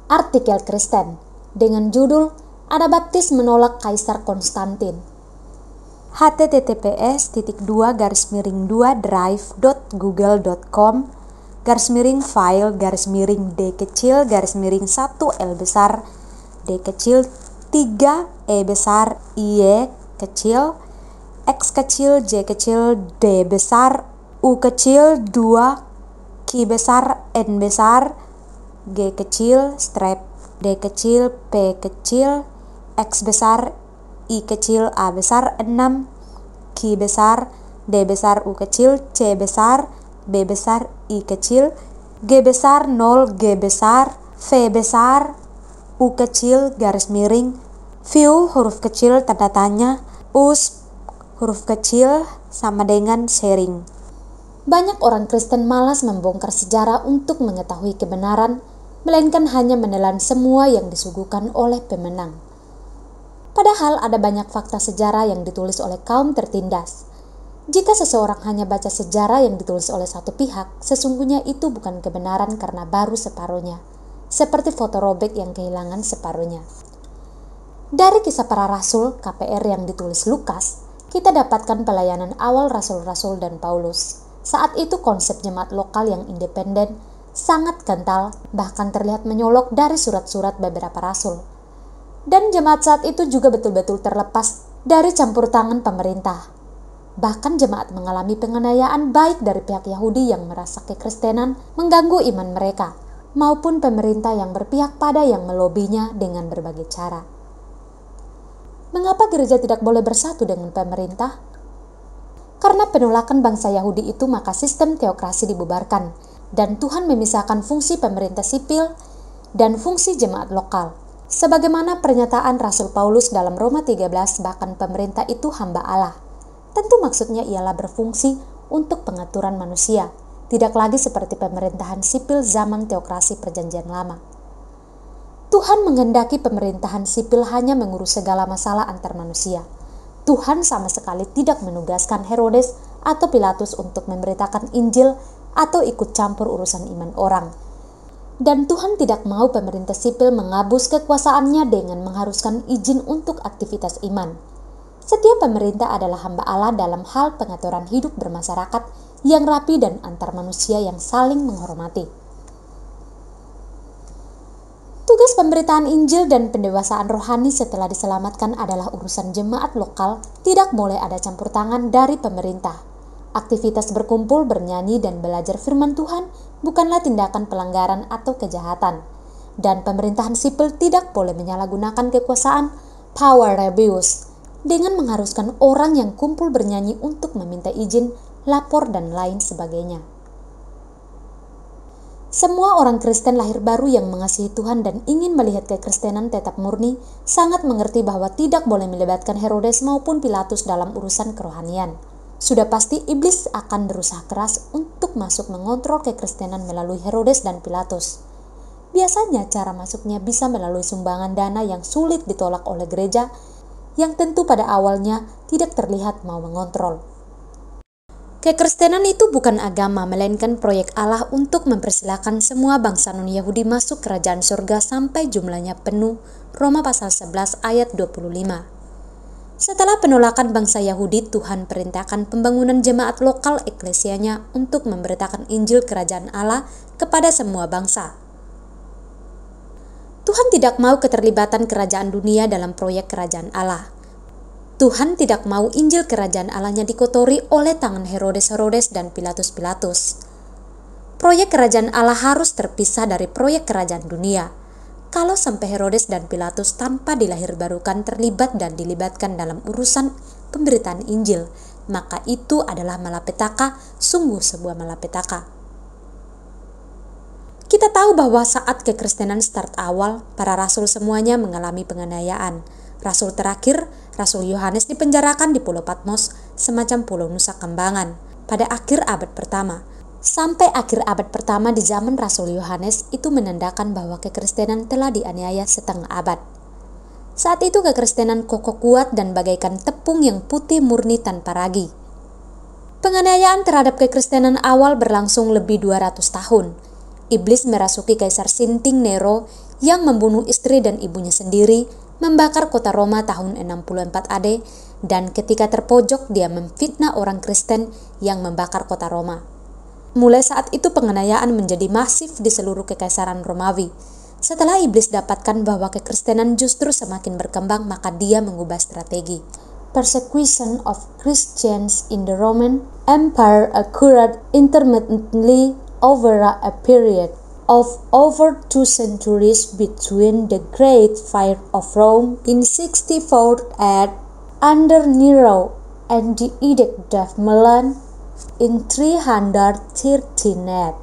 artikel Kristen dengan judul Anabaptis menolak Kaisar Konstantin. View huruf kecil tanda tanya, us huruf kecil sama dengan sharing. Banyak orang Kristen malas membongkar sejarah untuk mengetahui kebenaran, melainkan hanya menelan semua yang disuguhkan oleh pemenang. Padahal ada banyak fakta sejarah yang ditulis oleh kaum tertindas. Jika seseorang hanya baca sejarah yang ditulis oleh satu pihak, sesungguhnya itu bukan kebenaran karena baru separuhnya, seperti foto robek yang kehilangan separuhnya. Dari kisah para rasul KPR yang ditulis Lukas, kita dapatkan pelayanan awal rasul-rasul dan Paulus. Saat itu konsep jemaat lokal yang independen sangat kental, bahkan terlihat menyolok dari surat-surat beberapa rasul. Dan jemaat saat itu juga betul-betul terlepas dari campur tangan pemerintah. Bahkan jemaat mengalami penganiayaan baik dari pihak Yahudi yang merasa kekristenan mengganggu iman mereka, maupun pemerintah yang berpihak pada yang melobinya dengan berbagai cara. Mengapa gereja tidak boleh bersatu dengan pemerintah? Karena penolakan bangsa Yahudi itu, maka sistem teokrasi dibubarkan, dan Tuhan memisahkan fungsi pemerintah sipil dan fungsi jemaat lokal. Sebagaimana pernyataan Rasul Paulus dalam Roma 13, bahkan pemerintah itu hamba Allah. Tentu maksudnya ialah berfungsi untuk pengaturan manusia, tidak lagi seperti pemerintahan sipil zaman teokrasi perjanjian lama. Tuhan menghendaki pemerintahan sipil hanya mengurus segala masalah antar manusia. Tuhan sama sekali tidak menugaskan Herodes atau Pilatus untuk memberitakan Injil atau ikut campur urusan iman orang. Dan Tuhan tidak mau pemerintah sipil mengabus kekuasaannya dengan mengharuskan izin untuk aktivitas iman. Setiap pemerintah adalah hamba Allah dalam hal pengaturan hidup bermasyarakat yang rapi dan antar manusia yang saling menghormati. Tugas pemberitaan Injil dan pendewasaan rohani setelah diselamatkan adalah urusan jemaat lokal, tidak boleh ada campur tangan dari pemerintah. Aktivitas berkumpul, bernyanyi, dan belajar firman Tuhan bukanlah tindakan pelanggaran atau kejahatan. Dan pemerintahan sipil tidak boleh menyalahgunakan kekuasaan, power abuse, dengan mengharuskan orang yang kumpul bernyanyi untuk meminta izin, lapor, dan lain sebagainya. Semua orang Kristen lahir baru yang mengasihi Tuhan dan ingin melihat kekristenan tetap murni, sangat mengerti bahwa tidak boleh melibatkan Herodes maupun Pilatus dalam urusan kerohanian. Sudah pasti iblis akan berusaha keras untuk masuk mengontrol kekristenan melalui Herodes dan Pilatus. Biasanya cara masuknya bisa melalui sumbangan dana yang sulit ditolak oleh gereja, yang tentu pada awalnya tidak terlihat mau mengontrol. Kekristenan itu bukan agama, melainkan proyek Allah untuk mempersilahkan semua bangsa non-Yahudi masuk kerajaan surga sampai jumlahnya penuh. Roma pasal 11 ayat 25. Setelah penolakan bangsa Yahudi, Tuhan perintahkan pembangunan jemaat lokal eklesianya untuk memberitakan Injil kerajaan Allah kepada semua bangsa. Tuhan tidak mau keterlibatan kerajaan dunia dalam proyek kerajaan Allah. Tuhan tidak mau Injil kerajaan Allahnya dikotori oleh tangan Herodes dan Pilatus. Proyek kerajaan Allah harus terpisah dari proyek kerajaan dunia. Kalau sampai Herodes dan Pilatus tanpa dilahirbarukan terlibat dan dilibatkan dalam urusan pemberitaan Injil, maka itu adalah malapetaka, sungguh sebuah malapetaka. Kita tahu bahwa saat kekristenan start awal, para rasul semuanya mengalami penganiayaan. Rasul terakhir, Rasul Yohanes dipenjarakan di Pulau Patmos, semacam pulau Nusa Kambangan, pada akhir abad pertama. Sampai akhir abad pertama di zaman Rasul Yohanes itu menandakan bahwa kekristenan telah dianiaya setengah abad. Saat itu kekristenan kokoh kuat dan bagaikan tepung yang putih murni tanpa ragi. Penganiayaan terhadap kekristenan awal berlangsung lebih 200 tahun. Iblis merasuki Kaisar Sinting Nero yang membunuh istri dan ibunya sendiri, membakar kota Roma tahun 64 AD, dan ketika terpojok dia memfitnah orang Kristen yang membakar kota Roma. Mulai saat itu penganiayaan menjadi masif di seluruh kekaisaran Romawi. Setelah iblis dapatkan bahwa kekristenan justru semakin berkembang, maka dia mengubah strategi. Persecution of Christians in the Roman Empire occurred intermittently over a period of over 2 centuries between the Great Fire of Rome in 64 AD under Nero and the Edict of Milan in 313 AD,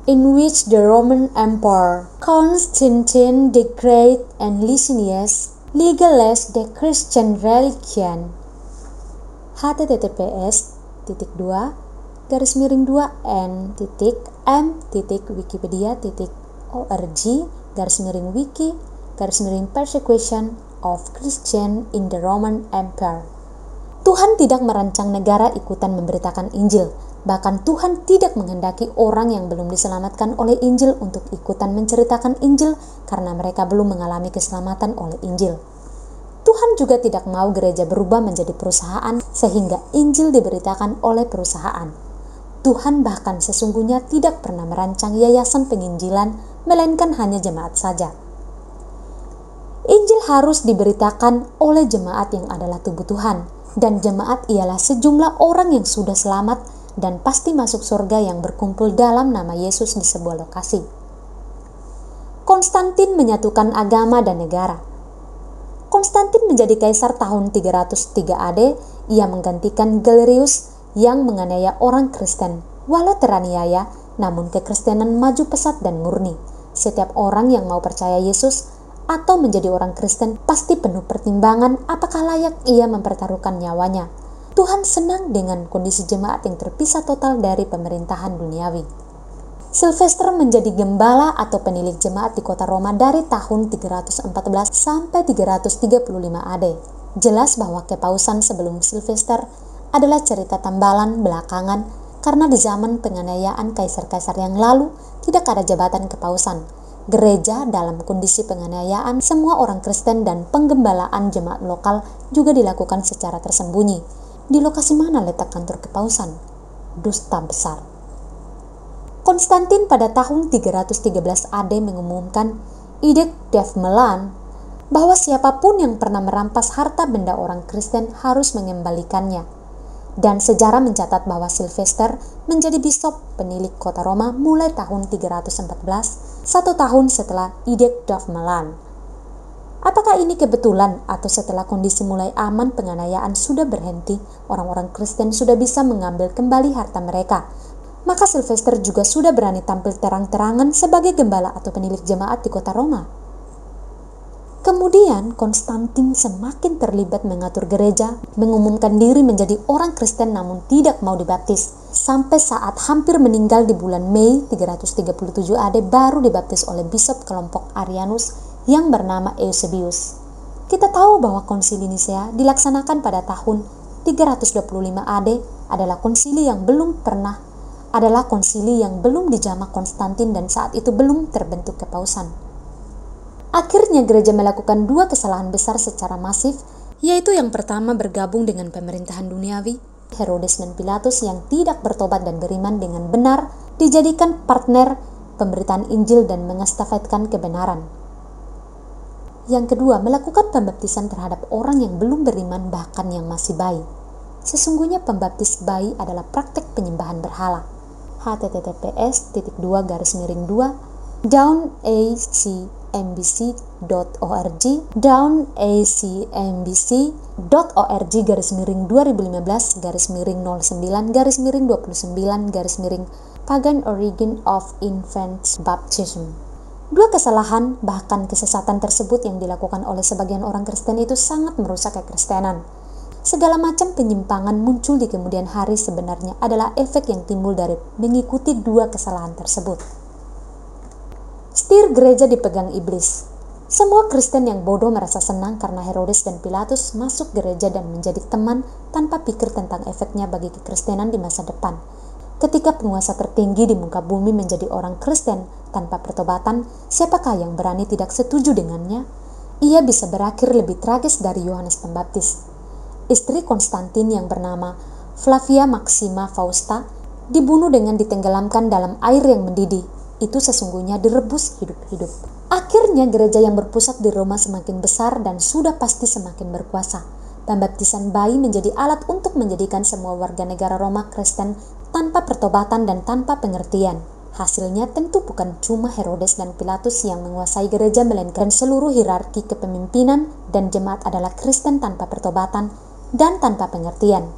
in which the Roman Emperor Constantine the Great and Licinius legalized the Christian religion. https://m.wikipedia.org/wiki/persecution of Christian in the Roman Empire. Tuhan tidak merancang negara ikutan memberitakan Injil. Bahkan Tuhan tidak menghendaki orang yang belum diselamatkan oleh Injil untuk ikutan menceritakan Injil karena mereka belum mengalami keselamatan oleh Injil. Tuhan juga tidak mau gereja berubah menjadi perusahaan sehingga Injil diberitakan oleh perusahaan. Tuhan bahkan sesungguhnya tidak pernah merancang yayasan penginjilan, melainkan hanya jemaat saja. Injil harus diberitakan oleh jemaat yang adalah tubuh Tuhan, dan jemaat ialah sejumlah orang yang sudah selamat dan pasti masuk surga yang berkumpul dalam nama Yesus di sebuah lokasi. Konstantin menyatukan agama dan negara. Konstantin menjadi kaisar tahun 303 AD. Ia menggantikan Galerius yang menganiaya orang Kristen. Walau teraniaya, namun kekristenan maju pesat dan murni. Setiap orang yang mau percaya Yesus atau menjadi orang Kristen pasti penuh pertimbangan apakah layak ia mempertaruhkan nyawanya. Tuhan senang dengan kondisi jemaat yang terpisah total dari pemerintahan duniawi. Sylvester menjadi gembala atau penilik jemaat di kota Roma dari tahun 314 sampai 335 AD. Jelas bahwa kepausan sebelum Sylvester adalah cerita tambalan belakangan karena di zaman penganiayaan kaisar-kaisar yang lalu tidak ada jabatan kepausan. Gereja dalam kondisi penganiayaan semua orang Kristen dan penggembalaan jemaat lokal juga dilakukan secara tersembunyi. Di lokasi mana letak kantor kepausan? Dusta besar. Konstantin pada tahun 313 AD mengumumkan Edict of Milan bahwa siapapun yang pernah merampas harta benda orang Kristen harus mengembalikannya. Dan sejarah mencatat bahwa Sylvester menjadi bisop penilik kota Roma mulai tahun 314, 1 tahun setelah Edict of Milan. Apakah ini kebetulan atau setelah kondisi mulai aman penganiayaan sudah berhenti, orang-orang Kristen sudah bisa mengambil kembali harta mereka? Maka Sylvester juga sudah berani tampil terang-terangan sebagai gembala atau penilik jemaat di kota Roma. Kemudian Konstantin semakin terlibat mengatur gereja, mengumumkan diri menjadi orang Kristen namun tidak mau dibaptis. Sampai saat hampir meninggal di bulan Mei 337 AD baru dibaptis oleh bisop kelompok Arianus yang bernama Eusebius. Kita tahu bahwa konsili Nisea dilaksanakan pada tahun 325 AD adalah konsili yang belum dijamak Konstantin dan saat itu belum terbentuk kepausan. Akhirnya gereja melakukan 2 kesalahan besar secara masif, yaitu yang pertama bergabung dengan pemerintahan duniawi. Herodes dan Pilatus yang tidak bertobat dan beriman dengan benar dijadikan partner pemberitaan Injil dan mengestafetkan kebenaran. Yang kedua, melakukan pembaptisan terhadap orang yang belum beriman bahkan yang masih bayi. Sesungguhnya pembaptis bayi adalah praktek penyembahan berhala. https://mbc.org/acmbc.org/09-09-29-pagan origin of infants baptism. 2 kesalahan bahkan kesesatan tersebut yang dilakukan oleh sebagian orang Kristen itu sangat merusak kekristenan. Segala macam penyimpangan muncul di kemudian hari sebenarnya adalah efek yang timbul dari mengikuti 2 kesalahan tersebut. Setir gereja dipegang iblis. Semua Kristen yang bodoh merasa senang karena Herodes dan Pilatus masuk gereja dan menjadi teman tanpa pikir tentang efeknya bagi kekristenan di masa depan. Ketika penguasa tertinggi di muka bumi menjadi orang Kristen tanpa pertobatan, siapakah yang berani tidak setuju dengannya? Ia bisa berakhir lebih tragis dari Yohanes Pembaptis. Istri Konstantin yang bernama Flavia Maxima Fausta dibunuh dengan ditenggelamkan dalam air yang mendidih. Itu sesungguhnya direbus hidup-hidup. Akhirnya gereja yang berpusat di Roma semakin besar dan sudah pasti semakin berkuasa. Pembaptisan bayi menjadi alat untuk menjadikan semua warga negara Roma Kristen tanpa pertobatan dan tanpa pengertian. Hasilnya tentu bukan cuma Herodes dan Pilatus yang menguasai gereja, melainkan seluruh hierarki kepemimpinan dan jemaat adalah Kristen tanpa pertobatan dan tanpa pengertian.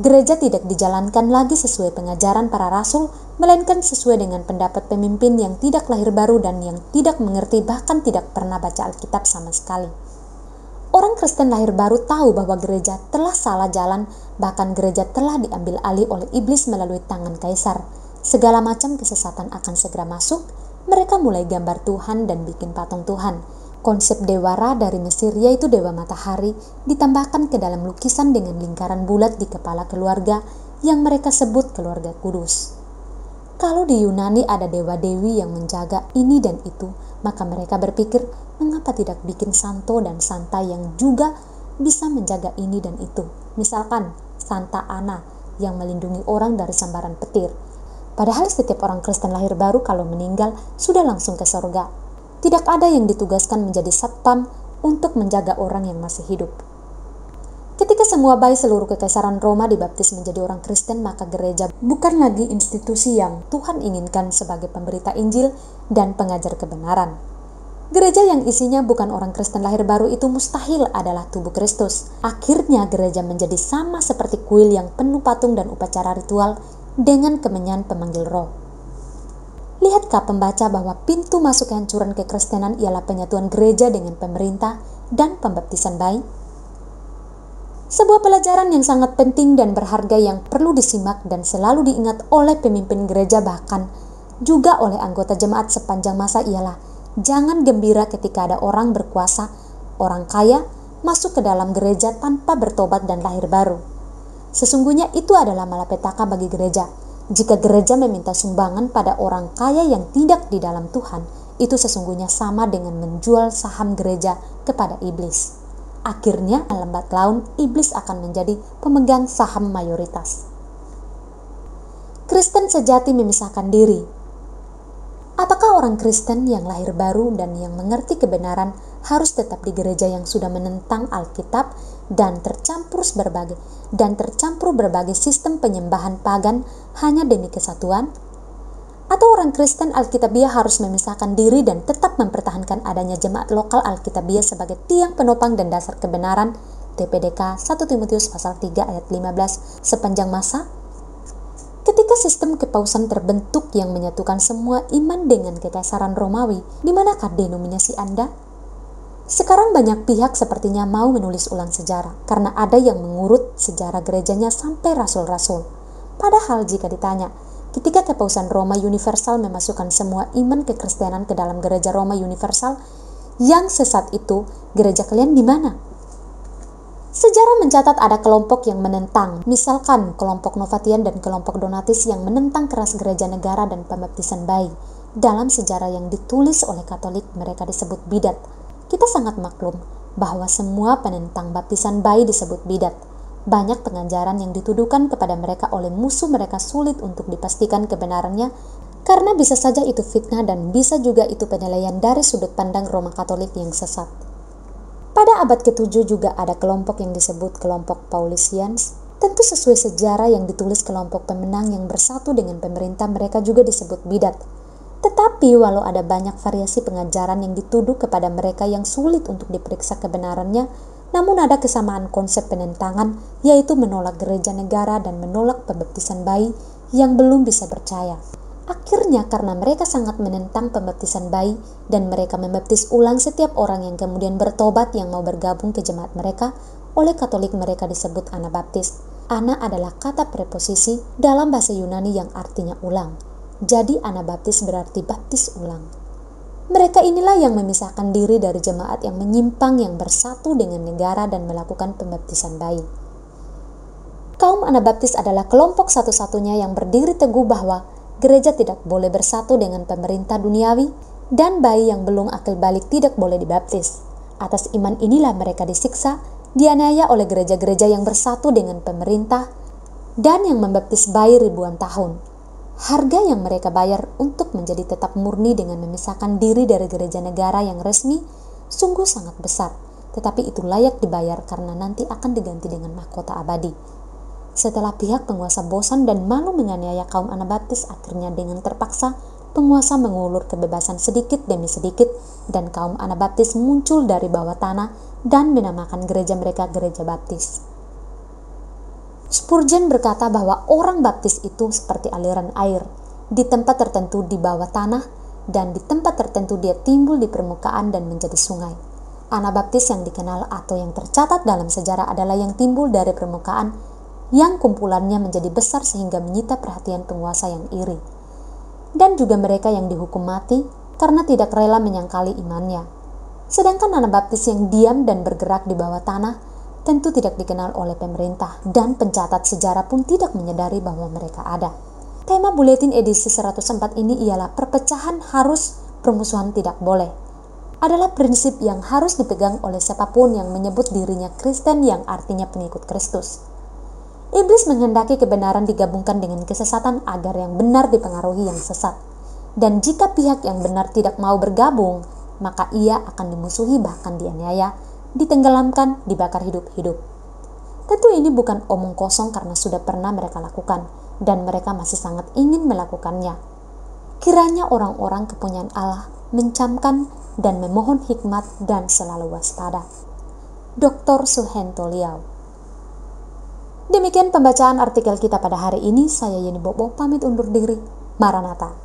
Gereja tidak dijalankan lagi sesuai pengajaran para rasul, melainkan sesuai dengan pendapat pemimpin yang tidak lahir baru dan yang tidak mengerti, bahkan tidak pernah baca Alkitab sama sekali. Orang Kristen lahir baru tahu bahwa gereja telah salah jalan, bahkan gereja telah diambil alih oleh iblis melalui tangan kaisar. Segala macam kesesatan akan segera masuk. Mereka mulai gambar Tuhan dan bikin patung Tuhan. Konsep dewa Ra dari Mesir, yaitu dewa matahari, ditambahkan ke dalam lukisan dengan lingkaran bulat di kepala keluarga yang mereka sebut keluarga kudus. Kalau di Yunani ada dewa-dewi yang menjaga ini dan itu, maka mereka berpikir, mengapa tidak bikin santo dan santa yang juga bisa menjaga ini dan itu. Misalkan Santa Ana yang melindungi orang dari sambaran petir. Padahal setiap orang Kristen lahir baru kalau meninggal sudah langsung ke surga. Tidak ada yang ditugaskan menjadi satpam untuk menjaga orang yang masih hidup. Ketika semua bayi seluruh kekaisaran Roma dibaptis menjadi orang Kristen, maka gereja bukan lagi institusi yang Tuhan inginkan sebagai pemberita Injil dan pengajar kebenaran. Gereja yang isinya bukan orang Kristen lahir baru itu mustahil adalah tubuh Kristus. Akhirnya gereja menjadi sama seperti kuil yang penuh patung dan upacara ritual dengan kemenyan pemanggil roh. Lihatkah pembaca bahwa pintu masuk kehancuran kekristenan ialah penyatuan gereja dengan pemerintah dan pembaptisan bayi? Sebuah pelajaran yang sangat penting dan berharga yang perlu disimak dan selalu diingat oleh pemimpin gereja, bahkan juga oleh anggota jemaat sepanjang masa ialah jangan gembira ketika ada orang berkuasa, orang kaya, masuk ke dalam gereja tanpa bertobat dan lahir baru. Sesungguhnya itu adalah malapetaka bagi gereja. Jika gereja meminta sumbangan pada orang kaya yang tidak di dalam Tuhan, itu sesungguhnya sama dengan menjual saham gereja kepada iblis. Akhirnya, lambat laun, iblis akan menjadi pemegang saham mayoritas. Kristen sejati memisahkan diri. Apakah orang Kristen yang lahir baru dan yang mengerti kebenaran harus tetap di gereja yang sudah menentang Alkitab dan tercampur berbagai sistem penyembahan pagan hanya demi kesatuan? Atau orang Kristen Alkitabiah harus memisahkan diri dan tetap mempertahankan adanya jemaat lokal Alkitabiah sebagai tiang penopang dan dasar kebenaran TPDK 1 Timotius pasal 3 ayat 15 sepanjang masa? Ketika sistem kepausan terbentuk yang menyatukan semua iman dengan kekaisaran Romawi, di manakah denominasi Anda? Sekarang banyak pihak sepertinya mau menulis ulang sejarah, karena ada yang mengurut sejarah gerejanya sampai rasul-rasul. Padahal jika ditanya, ketika kepausan Roma Universal memasukkan semua iman kekristenan ke dalam gereja Roma Universal, yang sesat itu, gereja kalian di mana? Sejarah mencatat ada kelompok yang menentang, misalkan kelompok Novatian dan kelompok Donatis yang menentang keras gereja negara dan pembaptisan bayi. Dalam sejarah yang ditulis oleh Katolik, mereka disebut bidat. Kita sangat maklum bahwa semua penentang baptisan bayi disebut bidat. Banyak pengajaran yang dituduhkan kepada mereka oleh musuh mereka sulit untuk dipastikan kebenarannya, karena bisa saja itu fitnah dan bisa juga itu penilaian dari sudut pandang Roma Katolik yang sesat. Pada abad ke-7 juga ada kelompok yang disebut kelompok Paulicians. Tentu sesuai sejarah yang ditulis kelompok pemenang yang bersatu dengan pemerintah, mereka juga disebut bidat. Tetapi walau ada banyak variasi pengajaran yang dituduh kepada mereka yang sulit untuk diperiksa kebenarannya, namun ada kesamaan konsep penentangan, yaitu menolak gereja negara dan menolak pembaptisan bayi yang belum bisa percaya. Akhirnya karena mereka sangat menentang pembaptisan bayi dan mereka membaptis ulang setiap orang yang kemudian bertobat yang mau bergabung ke jemaat mereka, oleh Katolik mereka disebut Anabaptis. Ana adalah kata preposisi dalam bahasa Yunani yang artinya ulang. Jadi Anabaptis berarti baptis ulang. Mereka inilah yang memisahkan diri dari jemaat yang menyimpang yang bersatu dengan negara dan melakukan pembaptisan bayi. kaum Anabaptis adalah kelompok satu-satunya yang berdiri teguh bahwa gereja tidak boleh bersatu dengan pemerintah duniawi dan bayi yang belum akil balik tidak boleh dibaptis. Atas iman inilah mereka disiksa, dianiaya oleh gereja-gereja yang bersatu dengan pemerintah dan yang membaptis bayi ribuan tahun. Harga yang mereka bayar untuk menjadi tetap murni dengan memisahkan diri dari gereja negara yang resmi sungguh sangat besar, tetapi itu layak dibayar karena nanti akan diganti dengan mahkota abadi. Setelah pihak penguasa bosan dan malu menganiaya kaum Anabaptis, akhirnya dengan terpaksa penguasa mengulur kebebasan sedikit demi sedikit dan kaum Anabaptis muncul dari bawah tanah dan menamakan gereja mereka gereja baptis. Spurgeon berkata bahwa orang baptis itu seperti aliran air, di tempat tertentu di bawah tanah dan di tempat tertentu dia timbul di permukaan dan menjadi sungai. Anabaptis yang dikenal atau yang tercatat dalam sejarah adalah yang timbul dari permukaan yang kumpulannya menjadi besar sehingga menyita perhatian penguasa yang iri. Dan juga mereka yang dihukum mati karena tidak rela menyangkali imannya. Sedangkan Anabaptis yang diam dan bergerak di bawah tanah tentu tidak dikenal oleh pemerintah dan pencatat sejarah pun tidak menyadari bahwa mereka ada. Tema buletin edisi 104 ini ialah perpecahan harus, permusuhan tidak boleh. Adalah prinsip yang harus dipegang oleh siapapun yang menyebut dirinya Kristen yang artinya pengikut Kristus. Iblis menghendaki kebenaran digabungkan dengan kesesatan agar yang benar dipengaruhi yang sesat. Dan jika pihak yang benar tidak mau bergabung, maka ia akan dimusuhi bahkan dianiaya, ditenggelamkan, dibakar hidup-hidup. Tentu ini bukan omong kosong karena sudah pernah mereka lakukan dan mereka masih sangat ingin melakukannya. Kiranya orang-orang kepunyaan Allah mencamkan dan memohon hikmat dan selalu waspada. Dr. Suhento Liao. Demikian pembacaan artikel kita pada hari ini. Saya Yeni Bobo pamit undur diri. Maranatha.